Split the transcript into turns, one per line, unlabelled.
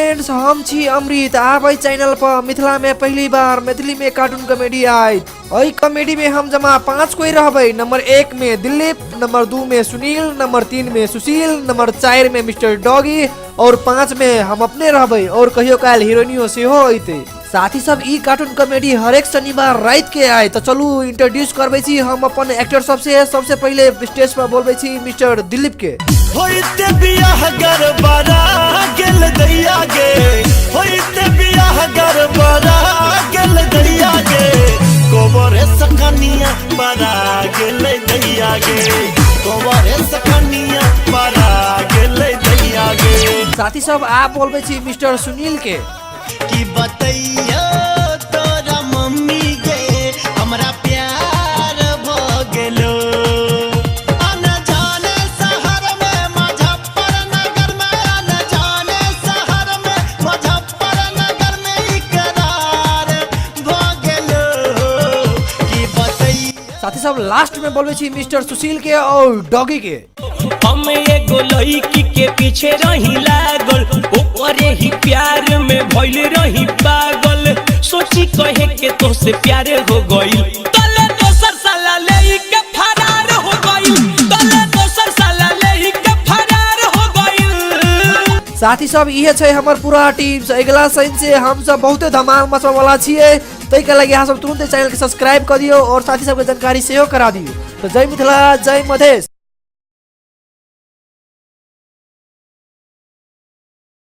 Friends, हम छी अमृत। आप चैनल पर मिथिला में पहली बार मैथिली में कार्टून कॉमेडी आए। अई कॉमेडी में हम जमा 5 कोई रहबे। नंबर 1 में दिलीप, नंबर 2 में सुनील, नंबर 3 में सुशील, नंबर 4 में मिस्टर डॉगी और 5 में हम अपने रहबे और कहियो काल हीरोइनियो से हो अइते। साथ ही सब ई कार्टून कॉमेडी हर एक शनिवार रात के आए। तो चलू इंट्रोड्यूस करबे छी हम अपन एक्टर सबसे पहले स्टेज पर बोलबे छी मिस्टर दिलीप के।
होइते बियाह गरबरा गेल दैया गे, होइते बियाह गरबरा गेल दैया गे, कोबरे सकनिया बरा गेल दैया गे, कोबरे सकनिया बरा गेल दैया गे।
साथ ही सब आप बोलबे छी मिस्टर सुनील के।
की बतैया तोरा मम्मी गे हमरा प्यार भ गेलो, अन जाने शहर में मुजफ्फरनगर में, अन जाने शहर में मुजफ्फरनगर में इकरार भ गेलो। की बतैया
साथ ही सब लास्ट में बोलबे छी मिस्टर सुशील के और डॉगी के।
हम एगो लड़की के पीछे रही लागल, ओकरे ही प्यार में भइल रही पागल, सोची कहे के तो से प्यार हो गइल, तले दोसर साला ले के फरार हो गइल, तले दोसर साला ले के फरार हो गइल।
साथ ही सब इहे छै हमर पूरा टीम। अगला शनि से हम सब बहुते धमाल मचबे वाला छियै। तै के लगे अहाँ सब तुरंत चैनल के सब्सक्राइब कर दियो और साथ ही सब के जानकारी सेहो करा दियो। तो जय मिथिला, जय मधेश।